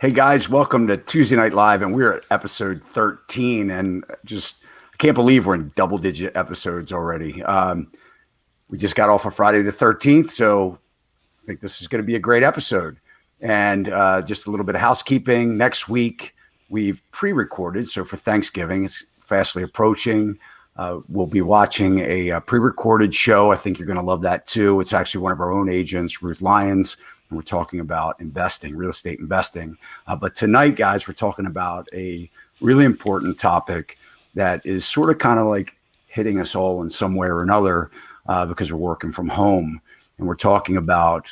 Hey guys, welcome to Tuesday Night Live, and we're at episode 13, and I can't believe we're in double-digit episodes already. We just got off of Friday the 13th, so I think this is going to be a great episode. And just a little bit of housekeeping. Next week, we've pre-recorded, so for Thanksgiving, it's fastly approaching. We'll be watching a pre-recorded show. I think you're going to love that too. It's actually one of our own agents, Ruth Lyons. We're talking about investing, real estate investing. But tonight, guys, we're talking about a really important topic that is sort of kind of like hitting us all in some way or another because we're working from home. And we're talking about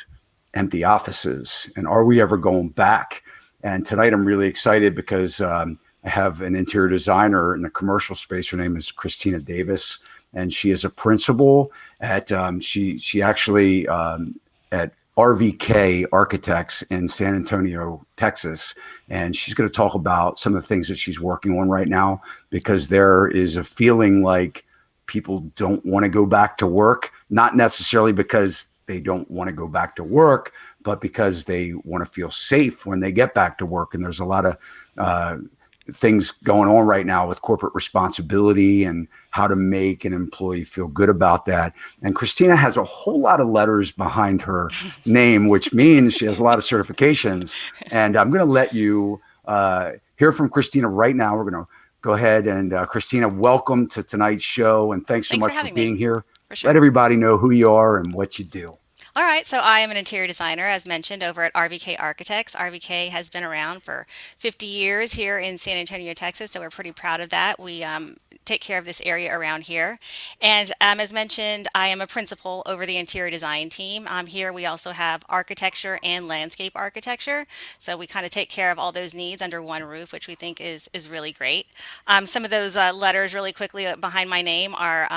empty offices and are we ever going back? And tonight I'm really excited because I have an interior designer in the commercial space. Her name is Christina.davis, and she is a principal at she actually at RVK Architects in San Antonio, Texas. And she's going to talk about some of the things that she's working on right now, because there is a feeling like people don't want to go back to work, not necessarily because they don't want to go back to work, but because they want to feel safe when they get back to work. And there's a lot of things going on right now with corporate responsibility and how to make an employee feel good about that. And Christina has a whole lot of letters behind her name, which means she has a lot of certifications. And I'm going to let you hear from Christina right now. We're going to go ahead and Christina, welcome to tonight's show. And thanks so much for being here. For sure. Let everybody know who you are and what you do. All right, so I am an interior designer, as mentioned, over at RVK Architects. RVK has been around for 50 years here in San Antonio, Texas, so we're pretty proud of that. We take care of this area around here. And as mentioned, I am a principal over the interior design team. Here we also have architecture and landscape architecture, so we kind of take care of all those needs under one roof, which we think is really great. Some of those letters really quickly behind my name are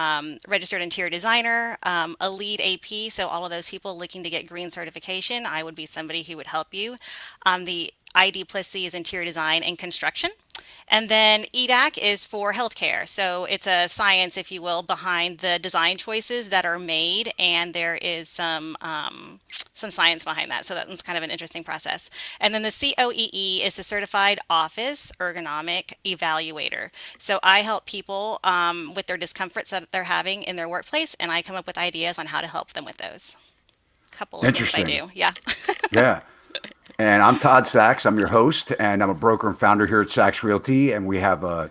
registered interior designer, a lead AP, so all of those people looking to get green certification, I would be somebody who would help you. The ID plus C is interior design and construction. And then EDAC is for healthcare. So it's a science, if you will, behind the design choices that are made, and there is some science behind that. So that's kind of an interesting process. And then the COEE is the Certified Office Ergonomic Evaluator. So I help people with their discomforts that they're having in their workplace, and I come up with ideas on how to help them with those. Couple of things I do. Yeah. Yeah. And I'm Todd Sachs. I'm your host, and I'm a broker and founder here at Sachs Realty. And we have a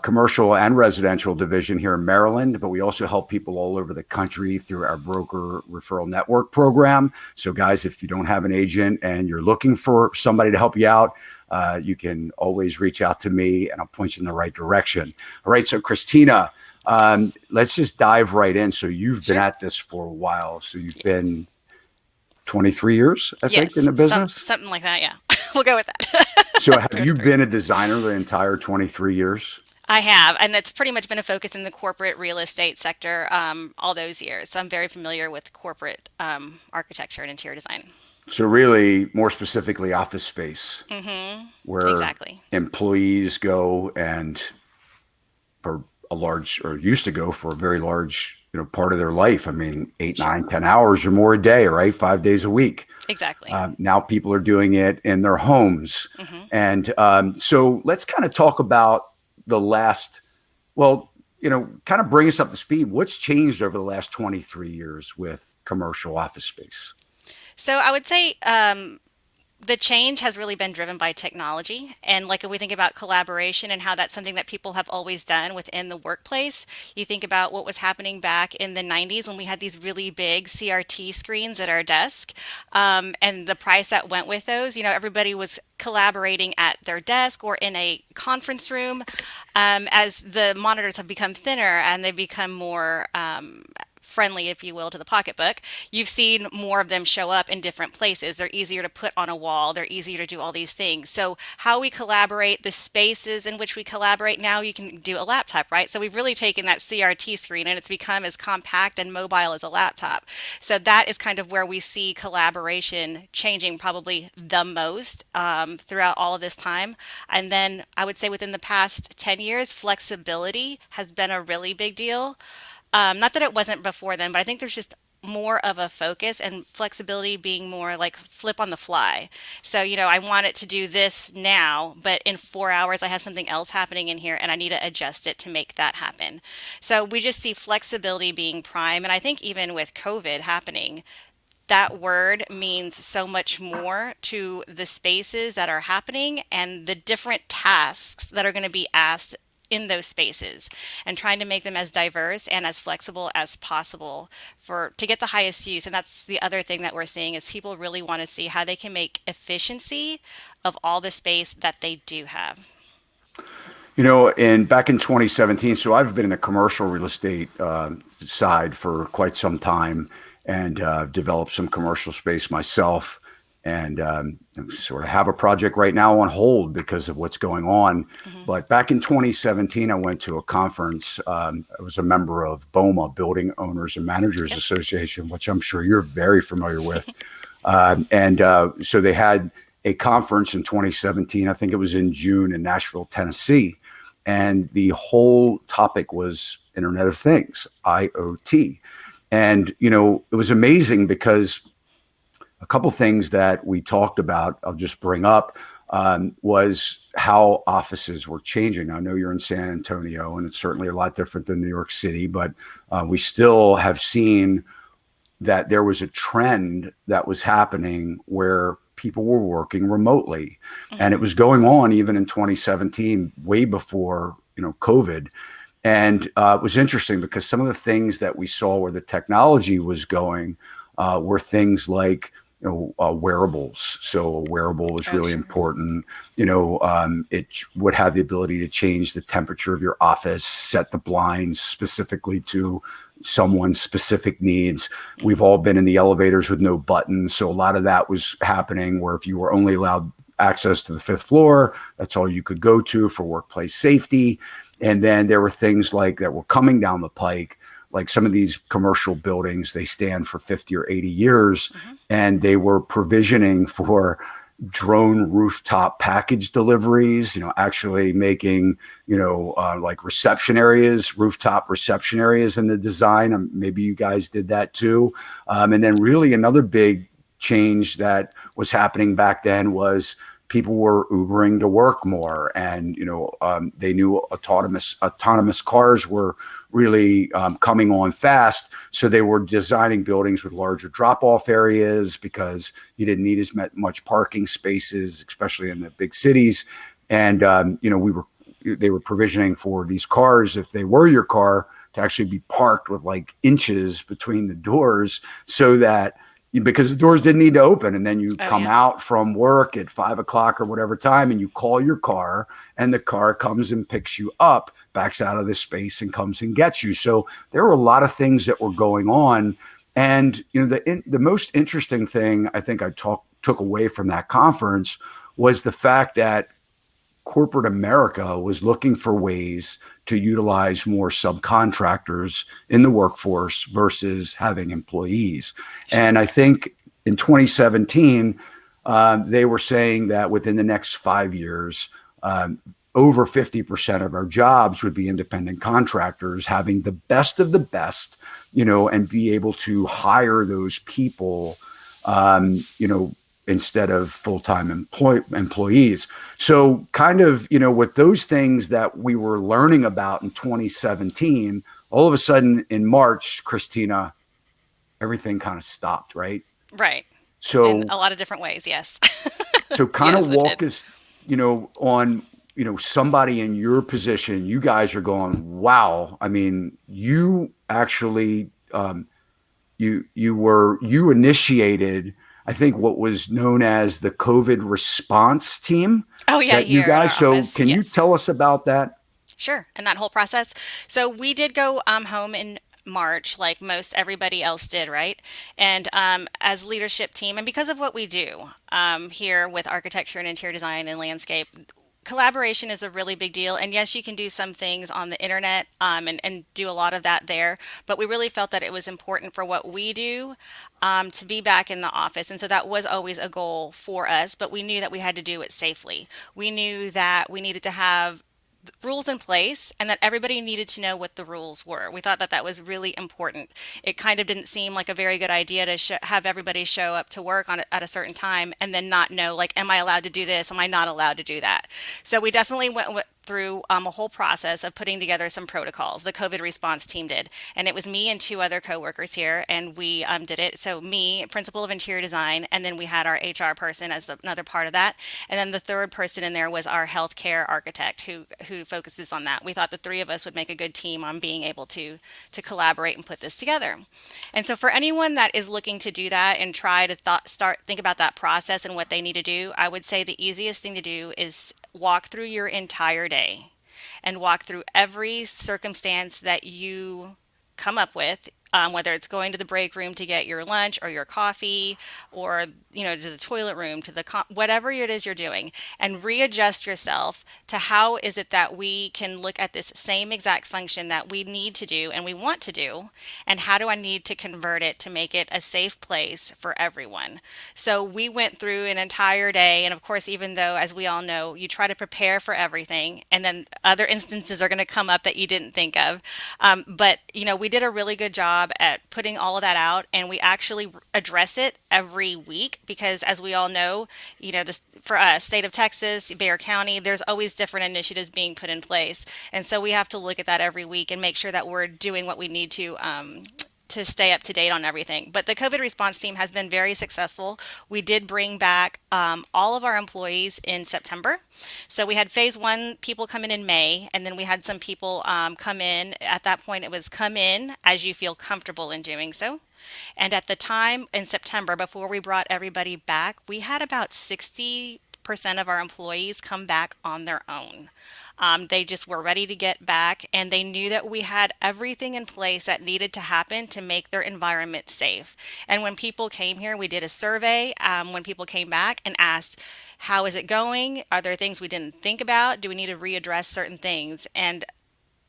commercial and residential division here in Maryland, but we also help people all over the country through our Broker Referral Network program. So guys, if you don't have an agent and you're looking for somebody to help you out, you can always reach out to me and I'll point you in the right direction. All right. So Christina, let's just dive right in. So you've been at this for a while. So you've been 23 years, I think, in the business? Something like that, yeah. We'll go with that. So have you been a designer the entire 23 years? I have, and it's pretty much been a focus in the corporate real estate sector all those years. So I'm very familiar with corporate architecture and interior design. So really, more specifically, office space, where Exactly. employees go and for a large, or used to go for a very large part of their life. I mean, 8, 9, 10 hours or more a day, right? 5 days a week. Exactly. Now people are doing it in their homes. And so let's kind of talk about the last, kind of bring us up to speed. What's changed over the last 23 years with commercial office space? So I would say the change has really been driven by technology. And like if we think about collaboration and how that's something that people have always done within the workplace, you think about what was happening back in the 90s when we had these really big CRT screens at our desk and the price that went with those. Everybody was collaborating at their desk or in a conference room. As the monitors have become thinner and they become more friendly, if you will, to the pocketbook, you've seen more of them show up in different places. They're easier to put on a wall. They're easier to do all these things. So how we collaborate, the spaces in which we collaborate, now you can do a laptop, right? So we've really taken that CRT screen and it's become as compact and mobile as a laptop. So that is kind of where we see collaboration changing probably the most throughout all of this time. And then I would say within the past 10 years, flexibility has been a really big deal. Not that it wasn't before then, but I think there's just more of a focus, and flexibility being more like flip on the fly. So, I want it to do this now, but in 4 hours, I have something else happening in here and I need to adjust it to make that happen. So, we just see flexibility being prime. And I think even with COVID happening, that word means so much more to the spaces that are happening and the different tasks that are going to be asked in those spaces, and trying to make them as diverse and as flexible as possible for to get the highest use. And that's the other thing that we're seeing is people really want to see how they can make efficiency of all the space that they do have. And back in 2017, so I've been in the commercial real estate side for quite some time, and I've developed some commercial space myself, and sort of have a project right now on hold because of what's going on. Hmm. But back in 2017, I went to a conference. I was a member of BOMA, Building Owners and Managers Yep. Association, which I'm sure you're very familiar with. And so they had a conference in 2017. I think it was in June in Nashville, Tennessee. And the whole topic was Internet of Things, IoT. And, it was amazing because a couple things that we talked about, I'll just bring up, was how offices were changing. I know you're in San Antonio, and it's certainly a lot different than New York City, but we still have seen that there was a trend that was happening where people were working remotely, and it Hmm. was going on even in 2017, way before COVID. And it was interesting because some of the things that we saw where the technology was going were things like wearables. So a wearable was Oh, really sure. important. It would have the ability to change the temperature of your office, set the blinds specifically to someone's specific needs. We've Hmm. all been in the elevators with no buttons. So a lot of that was happening where if you were only allowed access to the fifth floor, that's all you could go to for workplace safety. And then there were things like that were coming down the pike, like some of these commercial buildings, they stand for 50 or 80 years, Hmm. and they were provisioning for drone rooftop package deliveries, actually making, like reception areas, rooftop reception areas in the design. Maybe you guys did that too. And then really another big change that was happening back then was people were Ubering to work more, and they knew autonomous cars were really coming on fast. So they were designing buildings with larger drop-off areas because you didn't need as much parking spaces, especially in the big cities. And they were provisioning for these cars, if they were your car, to actually be parked with like inches between the doors, so that because the doors didn't need to open, and then you Oh, come yeah. out from work at 5 o'clock or whatever time, and you call your car, and the car comes and picks you up, backs out of the space, and comes and gets you. So there were a lot of things that were going on, and the most interesting thing I think took away from that conference was the fact that corporate America was looking for ways to utilize more subcontractors in the workforce versus having employees. Sure. And I think in 2017, they were saying that within the next 5 years, over 50% of our jobs would be independent contractors, having the best of the best, and be able to hire those people, um, you know, instead of full-time employees. So kind of, with those things that we were learning about in 2017, all of a sudden in March, Christina, everything kind of stopped, right? Right. In So a lot of different ways. Yes. so kind of Yes, it walk did. us, on, somebody in your position. You guys are going, wow. I mean, you actually you initiated, I think, what was known as the COVID response team Oh, yeah, that you here in guys. our So office. can you Yes. tell us about that? Sure. And that whole process. So we did go home in March, like most everybody else did, right? And as leadership team, and because of what we do here with architecture and interior design and landscape, collaboration is a really big deal. And yes, you can do some things on the internet and do a lot of that there. But we really felt that it was important for what we do to be back in the office. And so that was always a goal for us. But we knew that we had to do it safely. We knew that we needed to have rules in place and that everybody needed to know what the rules were. We thought that that was really important. It kind of didn't seem like a very good idea to have everybody show up to work at a certain time and then not know, like, am I allowed to do this? Am I not allowed to do that? So we definitely went through a whole process of putting together some protocols. The COVID response team did, and it was me and two other coworkers here, and we did it. So me, principal of interior design, and then we had our HR person as another part of that, and then the third person in there was our healthcare architect who focuses on that. We thought the three of us would make a good team on being able to collaborate and put this together. And so for anyone that is looking to do that and try to think about that process and what they need to do, I would say the easiest thing to do is walk through your entire day and walk through every circumstance that you come up with, whether it's going to the break room to get your lunch or your coffee, or to the toilet room, to whatever it is you're doing, and readjust yourself to how is it that we can look at this same exact function that we need to do and we want to do, and how do I need to convert it to make it a safe place for everyone. So we went through an entire day, and of course, even though, as we all know, you try to prepare for everything, and then other instances are going to come up that you didn't think of. But we did a really good job at putting all of that out, and we actually address it every week because, as we all know, for us, state of Texas, Bexar County, there's always different initiatives being put in place, and so we have to look at that every week and make sure that we're doing what we need to stay up to date on everything. But the COVID response team has been very successful. We did bring back all of our employees in September. So we had phase one people come in May, and then we had some people come in. At that point, it was come in as you feel comfortable in doing so. And at the time in September, before we brought everybody back, we had about 60% of our employees come back on their own. They just were ready to get back, and they knew that we had everything in place that needed to happen to make their environment safe. And when people came here, we did a survey when people came back and asked, how is it going? Are there things we didn't think about? Do we need to readdress certain things? And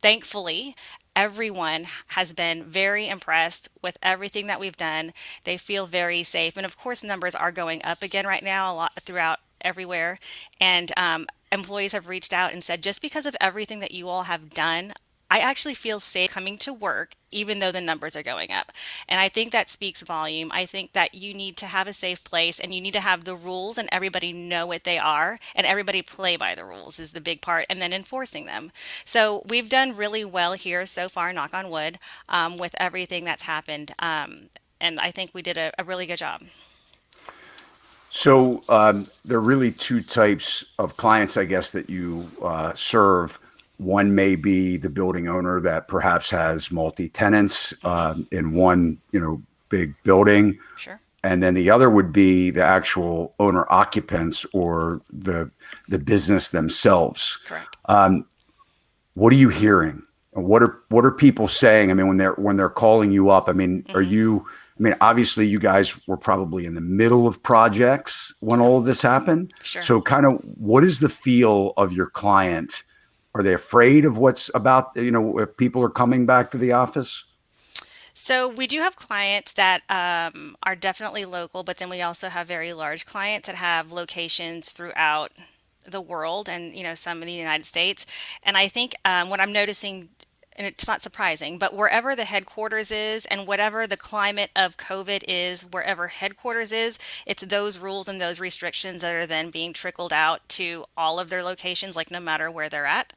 thankfully, everyone has been very impressed with everything that we've done. They feel very safe. And of course, numbers are going up again right now, a lot throughout everywhere. And employees have reached out and said, just because of everything that you all have done, I actually feel safe coming to work, even though the numbers are going up. And I think that speaks volume. I think that you need to have a safe place, and you need to have the rules and everybody know what they are, and everybody play by the rules is the big part, and then enforcing them. So we've done really well here so far, knock on wood, with everything that's happened. And I think we did a really good job. So there are really two types of clients, I guess, that you serve. One may be the building owner that perhaps has multi-tenants in one, big building. Sure. And then the other would be the actual owner occupants or the business themselves. Correct. What are you hearing? What are people saying? I mean, when they're calling you up, I mean, obviously you guys were probably in the middle of projects when all of this happened. Sure. So kind of what is the feel of your client? Are they afraid of what's about, if people are coming back to the office? So we do have clients that are definitely local, but then we also have very large clients that have locations throughout the world and, some in the United States. And I think what I'm noticing, and it's not surprising, but wherever the headquarters is and whatever the climate of COVID is, wherever headquarters is, it's those rules and those restrictions that are then being trickled out to all of their locations, like no matter where they're at.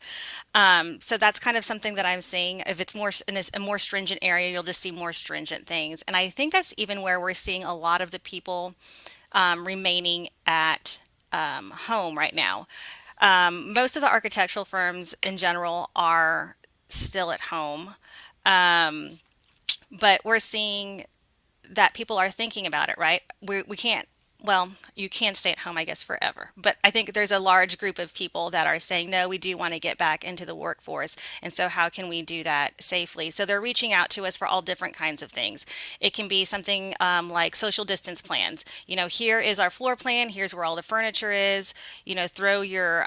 So that's kind of something that I'm seeing. If it's more in a more stringent area, you'll just see more stringent things. And I think that's even where we're seeing a lot of the people remaining at home right now. Most of the architectural firms in general are still at home. But we're seeing that people are thinking about it, right? We can't, well, you can stay at home, I guess, forever. But I think there's a large group of people that are saying, no, we do want to get back into the workforce. And so how can we do that safely? So they're reaching out to us for all different kinds of things. It can be something like social distance plans. Here is our floor plan. Here's where all the furniture is. Throw your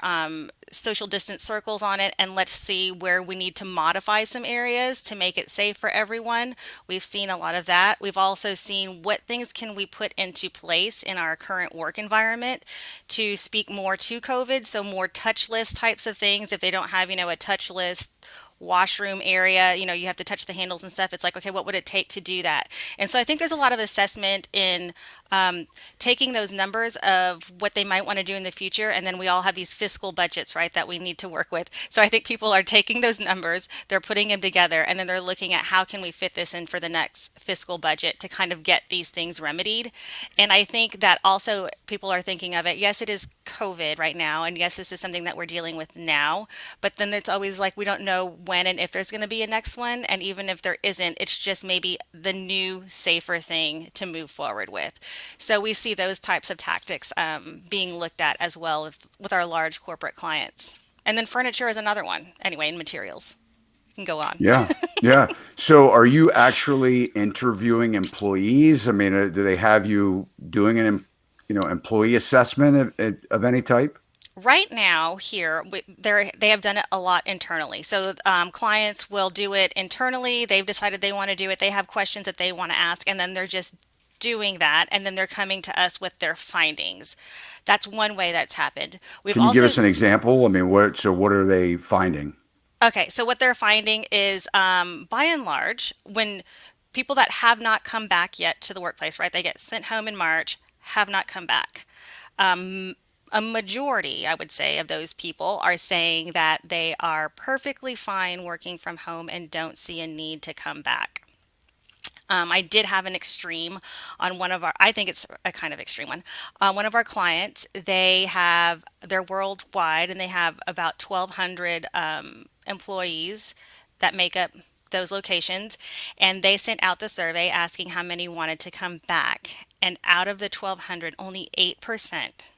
social distance circles on it, and let's see where we need to modify some areas to make it safe for everyone. We've seen a lot of that. We've also seen what things can we put into place in our current work environment to speak more to COVID. So more touchless types of things. If they don't have, a touchless washroom area, you have to touch the handles and stuff. It's like, okay, what would it take to do that? And so I think there's a lot of assessment in taking those numbers of what they might want to do in the future. And then we all have these fiscal budgets, right, that we need to work with. So I think people are taking those numbers, they're putting them together, and then they're looking at how can we fit this in for the next fiscal budget to kind of get these things remedied. And I think that also people are thinking of it. Yes, it is COVID right now. And yes, this is something that we're dealing with now. But then it's always like, we don't know when and if there's going to be a next one. And even if there isn't, it's just maybe the new, safer thing to move forward with. So we see those types of tactics being looked at as well with our large corporate clients. And then furniture is another one, anyway, and materials. You can go on. Yeah. Yeah. So are you actually interviewing employees? I mean, do they have you doing an, employee assessment of any type? Right now here, they have done it a lot internally. So clients will do it internally. They've decided they want to do it. They have questions that they want to ask, and then they're just doing that, and then they're coming to us with their findings. That's one way that's happened. Can you give us an example? I mean, what are they finding? Okay, so what they're finding is, by and large, when people that have not come back yet to the workplace, right, they get sent home in March, have not come back. A majority, I would say, of those people are saying that they are perfectly fine working from home and don't see a need to come back. I did have an extreme on I think it's a kind of extreme one. One of our clients, they're worldwide, and they have about 1,200 employees that make up those locations. And they sent out the survey asking how many wanted to come back. And out of the 1,200, only 8%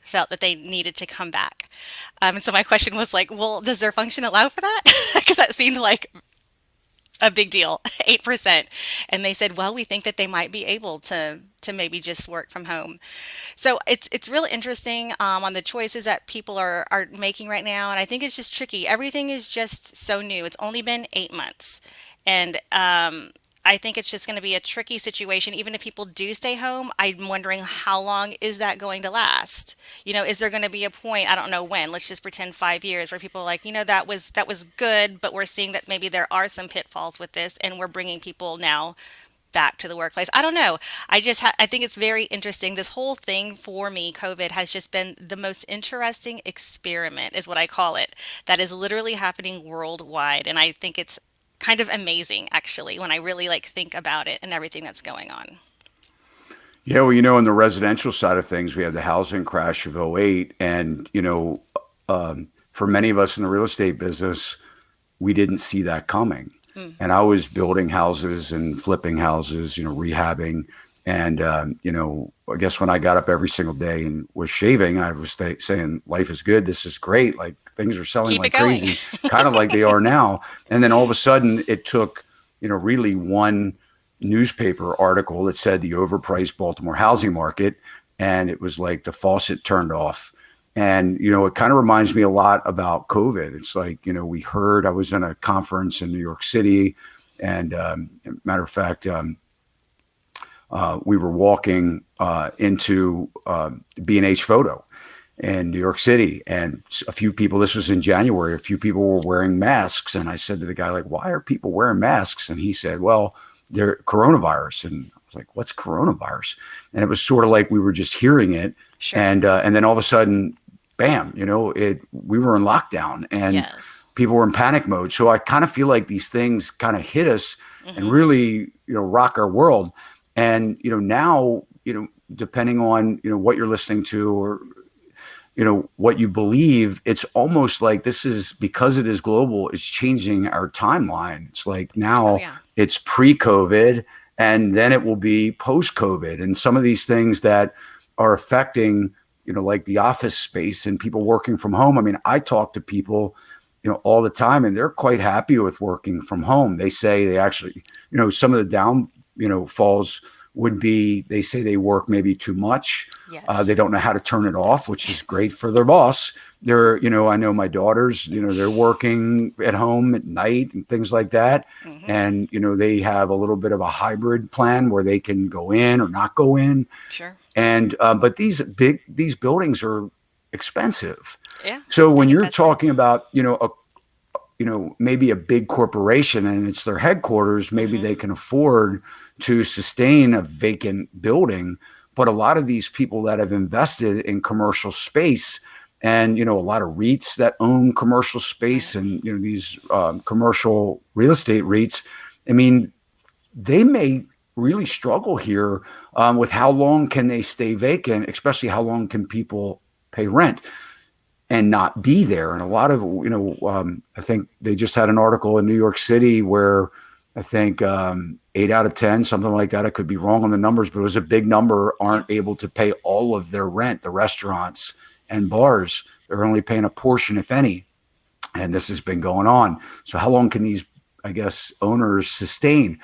felt that they needed to come back. And so my question was like, well, does their function allow for that? Because that seemed like a big deal, 8%. And they said, well, we think that they might be able to maybe just work from home. So it's really interesting on the choices that people are making right now. And I think it's just tricky. Everything is just so new. It's only been 8 months. And I think it's just going to be a tricky situation. Even if people do stay home, I'm wondering how long is that going to last? Is there going to be a point, I don't know when, let's just pretend 5 years, where people are like, that was good, but we're seeing that maybe there are some pitfalls with this, and we're bringing people now back to the workplace. I don't know. I think it's very interesting. This whole thing for me, COVID, has just been the most interesting experiment, is what I call it, that is literally happening worldwide. And I think it's kind of amazing, actually, when I really think about it and everything that's going on. Yeah, well, in the residential side of things, we had the housing crash of '08. And, for many of us in the real estate business, we didn't see that coming. And I was building houses and flipping houses, rehabbing. And, I guess when I got up every single day and was shaving, I was saying, life is good. This is great. Like, things are selling like crazy, kind of like they are now. And then all of a sudden it took, really one newspaper article that said the overpriced Baltimore housing market. And it was like the faucet turned off. And, it kind of reminds me a lot about COVID. It's like, I was in a conference in New York City, and matter of fact, we were walking into B&H Photo in New York City, and a few people, this was in January, a few people were wearing masks. And I said to the guy, why are people wearing masks? And he said, well, they're coronavirus. And I was like, what's coronavirus? And it was sort of like we were just hearing it. Sure. And then all of a sudden, bam, we were in lockdown, and yes, people were in panic mode. So I kind of feel like these things kind of hit us and really, rock our world. And, now, depending on, what you're listening to, or, what you believe, it's almost like this is, because it is global, it's changing our timeline. It's like now it's pre-COVID, and then it will be post-COVID. And some of these things that are affecting, like the office space and people working from home. I mean, I talk to people, all the time, and they're quite happy with working from home. They say they actually, some of the falls would be, they say they work maybe too much. They Yes. don't know how to turn it off, Yes. which is great for their boss. I know my daughters, they're working at home at night and things like that. Hmm. And, they have a little bit of a hybrid plan where they can go in or not go in. Sure. And, but these buildings are expensive. Yeah. So Big when you're investment. talking about, maybe a big corporation and it's their headquarters, maybe Hmm. they can afford to sustain a vacant building. But a lot of these people that have invested in commercial space and, a lot of REITs that own commercial Right. space and, these commercial real estate REITs, I mean, they may really struggle here with how long can they stay vacant, especially how long can people pay rent and not be there. And a lot of, I think they just had an article in New York City where I think 8 out of 10, something like that. I could be wrong on the numbers, but it was a big number, Yeah. aren't able to pay all of their rent. The restaurants and bars, they're only paying a portion, if any. And this has been going on. So how long can these, I guess, owners sustain?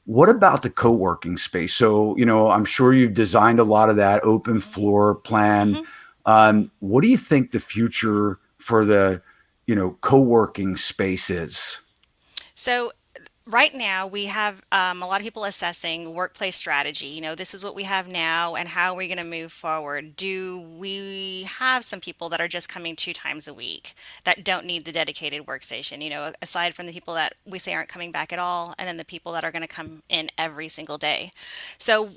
What about the co-working space? So, I'm sure you've designed a lot of that open Hmm. floor plan. Hmm. What do you think the future for the, co-working space is? So right now we have a lot of people assessing workplace strategy. This is what we have now, and how are we going to move forward? Do we have some people that are just coming 2 times a week that don't need the dedicated workstation? Aside from the people that we say aren't coming back at all, and then the people that are going to come in every single day. So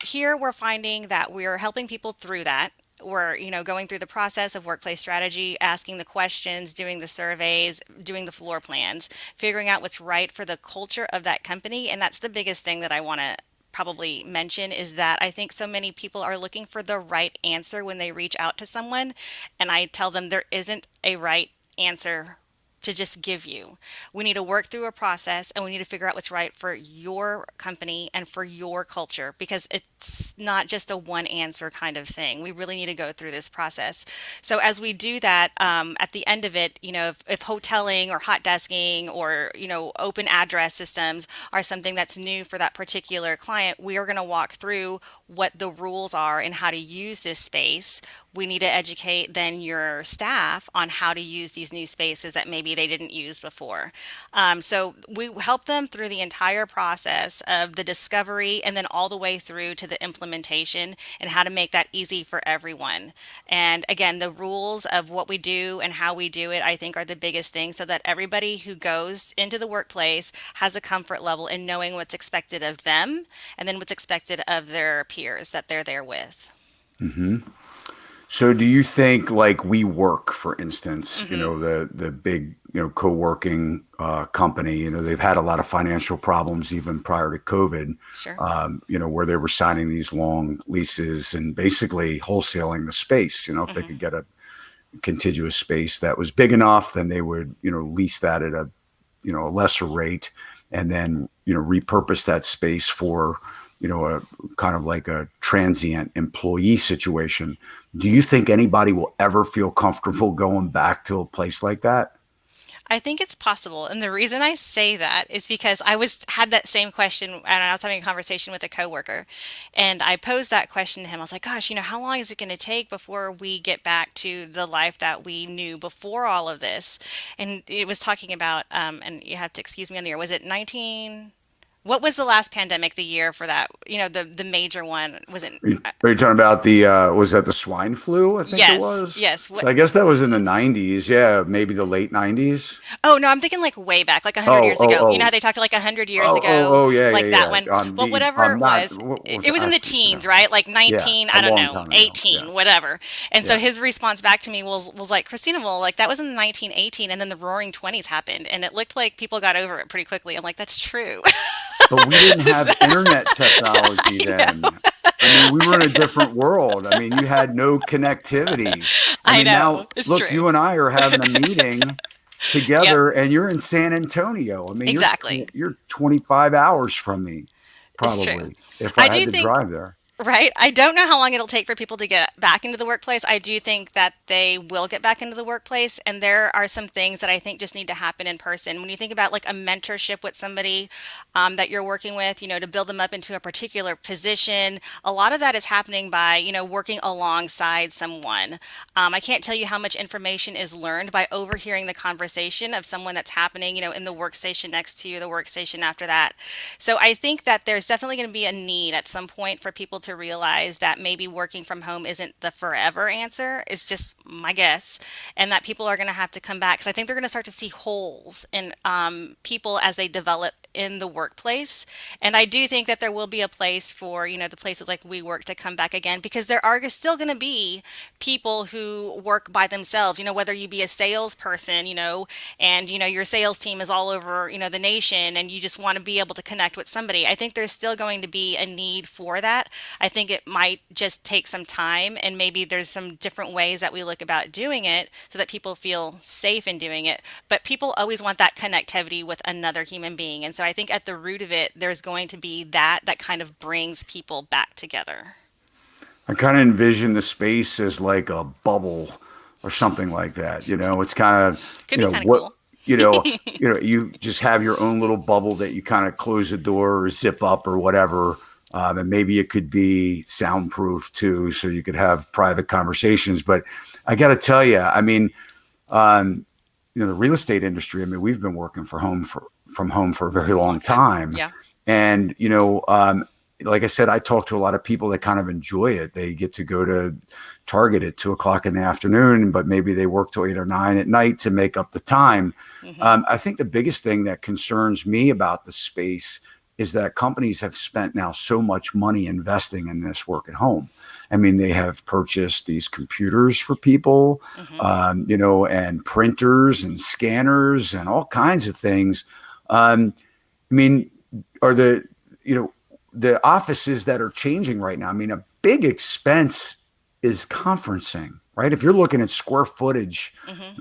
here we're finding that we're helping people through that. We're, going through the process of workplace strategy, asking the questions, doing the surveys, doing the floor plans, figuring out what's right for the culture of that company. And that's the biggest thing that I want to probably mention, is that I think so many people are looking for the right answer when they reach out to someone. And I tell them there isn't a right answer to just give you. We need to work through a process, and we need to figure out what's right for your company and for your culture, because it's not just a one answer kind of thing. We really need to go through this process. So as we do that, at the end of it, if hoteling or hot desking or, open address systems are something that's new for that particular client, we are going to walk through what the rules are and how to use this space. We need to educate then your staff on how to use these new spaces that maybe they didn't use before. So we help them through the entire process of the discovery and then all the way through to the implementation, and how to make that easy for everyone. And again, the rules of what we do and how we do it, I think, are the biggest thing, so that everybody who goes into the workplace has a comfort level in knowing what's expected of them, and then what's expected of their peers that they're there with. Hmm. So do you think like WeWork, for instance, Hmm. the big, co-working company, they've had a lot of financial problems even prior to COVID, Sure. where they were signing these long leases and basically wholesaling the space. If they Hmm. could get a contiguous space that was big enough, then they would, lease that at a lesser rate, and then, repurpose that space for, a kind of like a transient employee situation. Do you think anybody will ever feel comfortable going back to a place like that? I think it's possible. And the reason I say that is because had that same question, and I was having a conversation with a coworker, and I posed that question to him. I was like, gosh, how long is it going to take before we get back to the life that we knew before all of this? And it was talking about, and you have to excuse me on the air, was it 19? What was the last pandemic, the year for that? The major one, was it? Are you talking about was that the swine flu? I think it Yes, was. yes. What? So I guess that was in the 90s. Yeah, maybe the late 90s. Oh no, I'm thinking like way back, like 100 Oh, years oh, ago. You know how oh, they talked like 100 years oh, oh, ago, oh, yeah, yeah, like that yeah. one. Well, whatever I'm it not, was, what it, was it was in I, the teens, right? Like yeah, 19, a I don't long know, time ago. Yeah, 18, whatever. And so yeah. his response back to me was like, Christina, well, like that was in 1918, and then the Roaring Twenties happened, and it looked like people got over it pretty quickly. I'm like, that's true. But we didn't have internet technology I know, then. I mean, we were in a different world. I mean, you had no connectivity. I I mean, know, now it's look, true. you and I are having a meeting Yep, together, and you're in San Antonio. I mean, exactly. you're 25 hours from me, It's true. probably, if I I had do to think drive there. Right. I don't know how long it'll take for people to get back into the workplace. I do think that they will get back into the workplace. And there are some things that I think just need to happen in person. When you think about like a mentorship with somebody that you're working with, to build them up into a particular position, a lot of that is happening by, working alongside someone. I can't tell you how much information is learned by overhearing the conversation of someone that's happening, in the workstation next to you, the workstation after that. So I think that there's definitely going to be a need at some point for people to realize that maybe working from home isn't the forever answer. It's just my guess, and that people are going to have to come back because I think they're going to start to see holes in people as they develop in the workplace. And I do think that there will be a place for, the places like WeWork to come back again because there are still going to be people who work by themselves, whether you be a salesperson, and, your sales team is all over, the nation and you just want to be able to connect with somebody. I think there's still going to be a need for that. I think it might just take some time and maybe there's some different ways that we look about doing it so that people feel safe in doing it. But people always want that connectivity with another human being. And so I think at the root of it, there's going to be that kind of brings people back together. I kind of envision the space as like a bubble or something like that. It's kind of, Could be kind of cool. you just have your own little bubble that you kind of close the door or zip up or whatever. And maybe it could be soundproof too, so you could have private conversations. But I got to tell you, I mean, the real estate industry, I mean, we've been working from home for a very long time. Yeah. And, like I said, I talk to a lot of people that kind of enjoy it. They get to go to Target at 2:00 in the afternoon, but maybe they work till 8 or 9 at night to make up the time. I think the biggest thing that concerns me about the space is that companies have spent now so much money investing in this work at home. I mean, they have purchased these computers for people, and printers and scanners and all kinds of things. I mean, are the offices that are changing right now? I mean, a big expense is conferencing, right? If you're looking at square footage,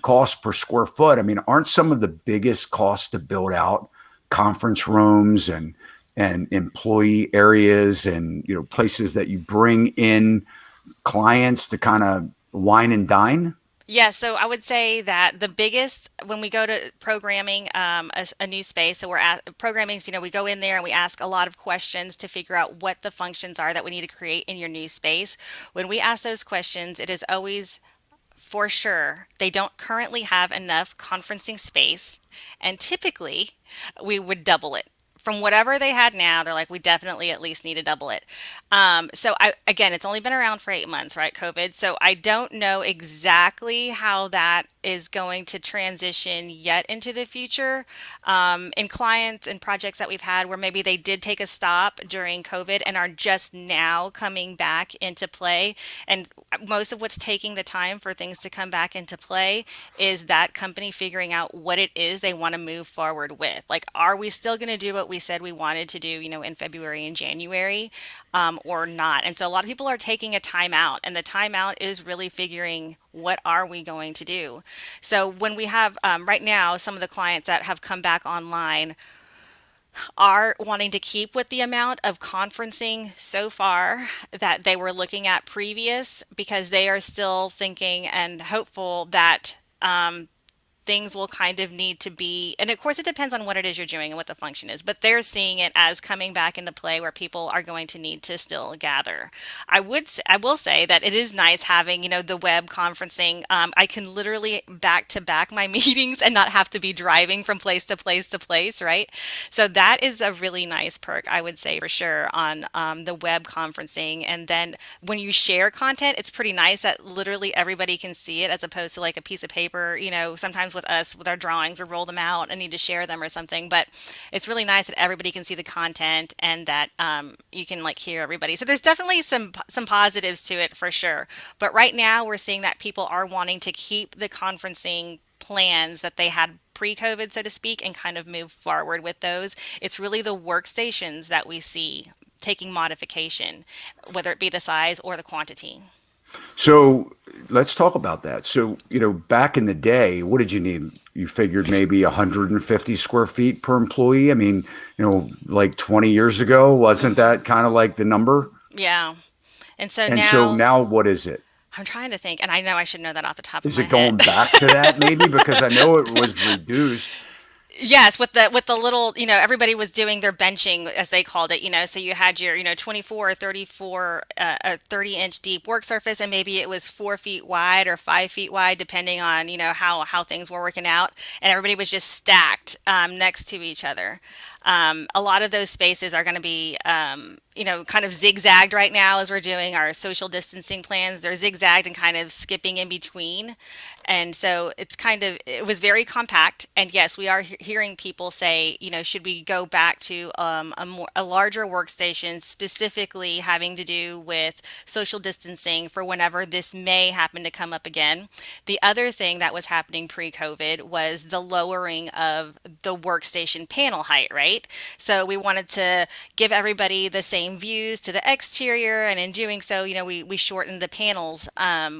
cost per square foot, I mean, aren't some of the biggest costs to build out conference rooms and employee areas and, places that you bring in clients to kind of wine and dine? Yeah, so I would say that the biggest when we go to programming a new space, so we're at programming, so, we go in there and we ask a lot of questions to figure out what the functions are that we need to create in your new space. When we ask those questions, it is always for sure they don't currently have enough conferencing space, and typically we would double it. From whatever they had now, they're like, we definitely at least need to double it. Again, it's only been around for 8 months, right? COVID. So I don't know exactly how that is going to transition yet into the future. In clients and projects that we've had where maybe they did take a stop during COVID and are just now coming back into play. And most of what's taking the time for things to come back into play is that company figuring out what it is they want to move forward with. Like, are we still going to do what we said we wanted to do, in February and January, or not? And so a lot of people are taking a timeout, and the timeout is really figuring what are we going to do. So when we have right now, some of the clients that have come back online are wanting to keep with the amount of conferencing so far that they were looking at previous because they are still thinking and hopeful that things will kind of need to be, and of course it depends on what it is you're doing and what the function is, but they're seeing it as coming back into play where people are going to need to still gather. I will say that it is nice having, the web conferencing. I can literally back to back my meetings and not have to be driving from place to place to place, right? So that is a really nice perk, I would say, for sure, on the web conferencing. And then when you share content, it's pretty nice that literally everybody can see it as opposed to like a piece of paper. Sometimes with us, with our drawings, we roll them out and need to share them or something. But it's really nice that everybody can see the content and that you can like hear everybody. So there's definitely some positives to it for sure. But right now we're seeing that people are wanting to keep the conferencing plans that they had pre-COVID, so to speak, and kind of move forward with those. It's really the workstations that we see taking modification, whether it be the size or the quantity. So let's talk about that. So, back in the day, what did you need? You figured maybe 150 square feet per employee. I mean, like 20 years ago, wasn't that kind of like the number? Yeah. And so And so now now what is it? I'm trying to think, and I know I should know that off the top of Is my it head. going back to that maybe? Because I know it was reduced. Yes, with the little, everybody was doing their benching as they called it, so you had your, 24 or 34, 30-inch deep work surface, and maybe it was 4 feet wide or 5 feet wide, depending on, how things were working out, and everybody was just stacked next to each other. A lot of those spaces are going to be, kind of zigzagged right now as we're doing our social distancing plans. They're zigzagged and kind of skipping in between. And so it was very compact. And yes, we are hearing people say, should we go back to a larger workstation, specifically having to do with social distancing for whenever this may happen to come up again. The other thing that was happening pre-COVID was the lowering of the workstation panel height, right? So we wanted to give everybody the same views to the exterior, and in doing so, we shortened the panels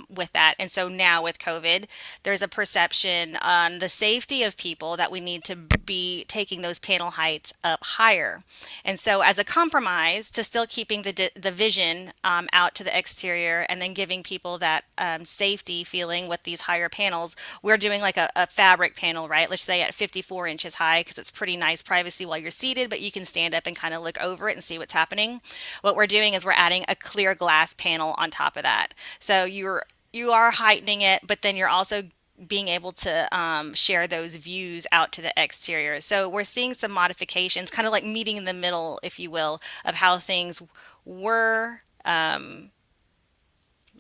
with that. And so now with COVID, there's a perception on the safety of people that we need to be taking those panel heights up higher. And so as a compromise to still keeping the vision out to the exterior and then giving people that safety feeling with these higher panels, we're doing like a fabric panel, right? Let's say at 54 inches high, because it's pretty nice privacy while you're seated, but you can stand up and kind of look over it and see what's happening. What we're doing is we're adding a clear glass panel on top of that. So you are heightening it, but then you're also being able to share those views out to the exterior. So we're seeing some modifications, kind of like meeting in the middle, if you will, of how things were, I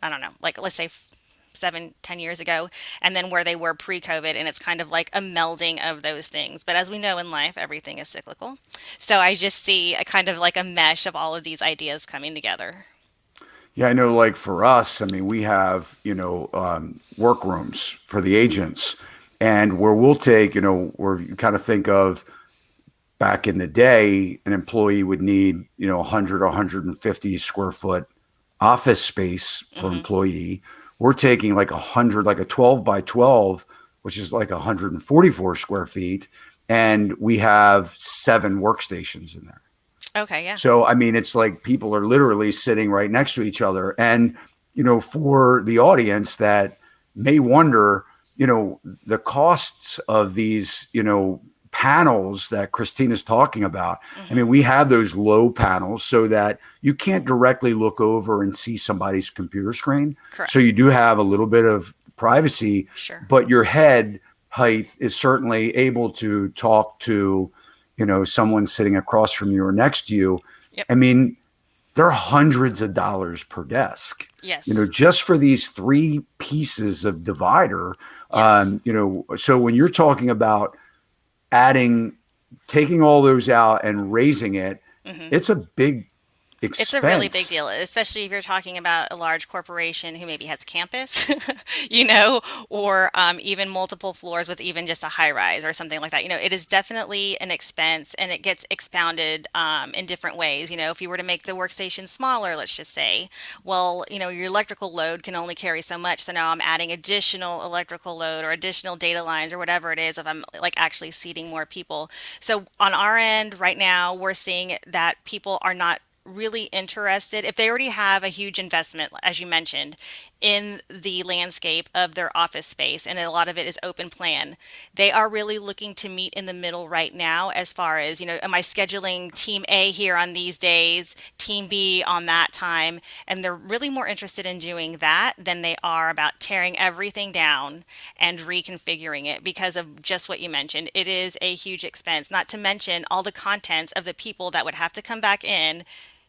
don't know, like let's say 7, 10 years ago, and then where they were pre-COVID. And it's kind of like a melding of those things. But as we know in life, everything is cyclical. So I just see a kind of like a mesh of all of these ideas coming together. Yeah, I know, like for us, I mean, we have, workrooms for the agents, and where we'll take, where you kind of think of back in the day, an employee would need, 100 or 150 square foot office space per Hmm. employee. We're taking like 100, like a 12 by 12, which is like 144 square feet. And we have 7 workstations in there. Okay, yeah. So, I mean, it's like people are literally sitting right next to each other. And, for the audience that may wonder, the costs of these, panels that Christina's talking about. I Hmm. mean, we have those low panels so that you can't directly look over and see somebody's computer screen. So Correct. you do have a little bit of privacy, Sure. but your head height is certainly able to talk to, someone sitting across from you or next to you. Yep. I mean, they're hundreds of dollars per desk, Yes. just for these 3 pieces of divider. Yes. So when you're talking about taking all those out and raising it, Hmm. it's a big It's a really big expense. deal, especially if you're talking about a large corporation who maybe has campus, or even multiple floors with even just a high rise or something like that. It is definitely an expense, and it gets expounded in different ways. If you were to make the workstation smaller, let's just say, well, your electrical load can only carry so much. So now I'm adding additional electrical load or additional data lines or whatever it is if I'm like actually seating more people. So on our end right now, we're seeing that people are not really interested if they already have a huge investment, as you mentioned, in the landscape of their office space, and a lot of it is open plan. They are really looking to meet in the middle right now as far as, am I scheduling team A here on these days, team B on that time, and they're really more interested in doing that than they are about tearing everything down and reconfiguring it because of just what you mentioned. It is a huge expense, not to mention all the contents of the people that would have to come back in,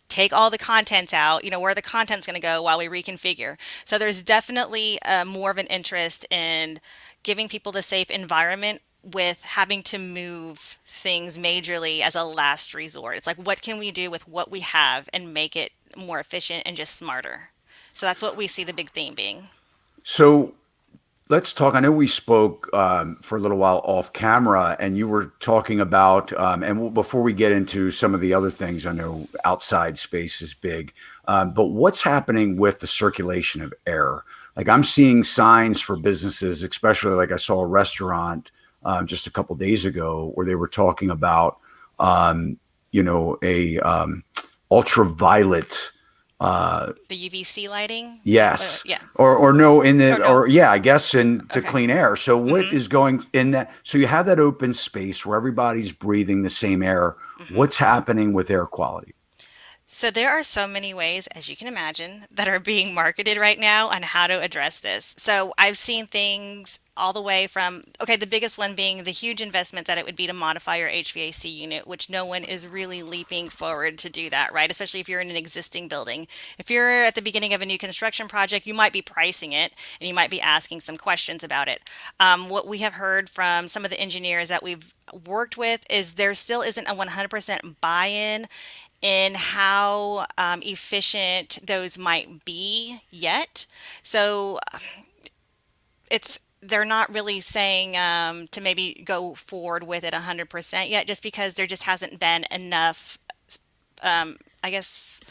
take all the contents out, where the content's going to go while we reconfigure. So there's definitely more of an interest in giving people the safe environment with having to move things majorly as a last resort. It's like, what can we do with what we have and make it more efficient and just smarter? So that's what we see the big theme being. So let's talk. I know we spoke for a little while off camera, and you were talking about, before we get into some of the other things, I know outside space is big, but what's happening with the circulation of air? Like I'm seeing signs for businesses, especially like I saw a restaurant just a couple days ago where they were talking about, a ultraviolet The UVC lighting? Is that what? Yes. Yeah. Or no, Or no? or yeah, I guess in to Okay. clean air. So what Mm-hmm. is going in that? So you have that open space where everybody's breathing the same air. Mm-hmm. What's happening with air quality? So there are so many ways, as you can imagine, that are being marketed right now on how to address this. So I've seen things all the way from, okay, the biggest one being the huge investment that it would be to modify your HVAC unit, which no one is really leaping forward to do that, right? Especially if you're in an existing building. If you're at the beginning of a new construction project, you might be pricing it and you might be asking some questions about it. What we have heard from some of the engineers that we've worked with is there still isn't a 100% buy-in in how efficient those might be yet. So it's they're not really saying to maybe go forward with it 100% yet, just because there just hasn't been enough, I guess,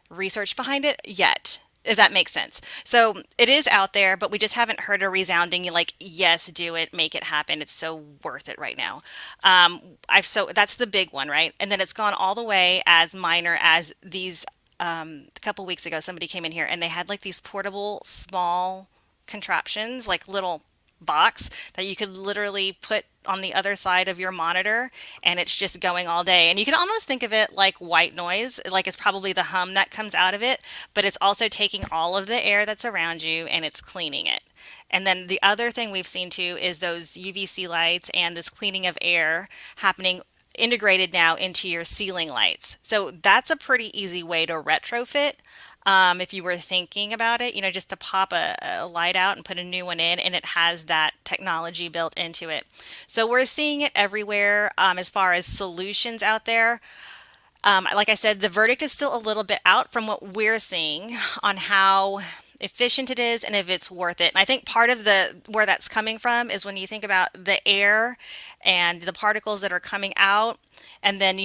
research behind it yet. If that makes sense. So it is out there, but we just haven't heard a resounding like, yes, do it, make it happen. It's so worth it right now. I've so that's the big one, right? And then it's gone all the way as minor as these. A couple weeks ago, somebody came in here and they had like these portable small contraptions, like little box that you could literally put on the other side of your monitor and it's just going all day. And you can almost think of it like white noise, like it's probably the hum that comes out of it, but it's also taking all of the air that's around you and it's cleaning it. And then the other thing we've seen too is those UVC lights and this cleaning of air happening integrated now into your ceiling lights. So that's a pretty easy way to retrofit. If you were thinking about it, just to pop a light out and put a new one in, and it has that technology built into it. So we're seeing it everywhere as far as solutions out there. Like I said, the verdict is still a little bit out from what we're seeing on how efficient it is and if it's worth it. And I think part of the where that's coming from is when you think about the air and the particles that are coming out, and then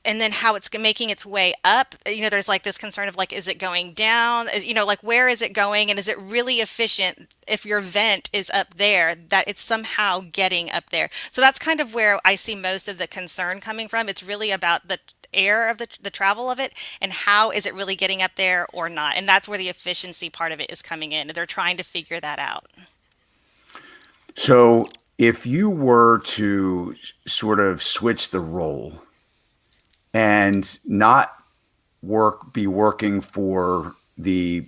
and then how it's making its way up. There's like this concern of like, is it going down? Like where is it going? And is it really efficient if your vent is up there, that it's somehow getting up there? So that's kind of where I see most of the concern coming from. It's really about the air of the travel of it and how is it really getting up there or not. And that's where the efficiency part of it is coming in. They're trying to figure that out. So if you were to sort of switch the role and not be working for the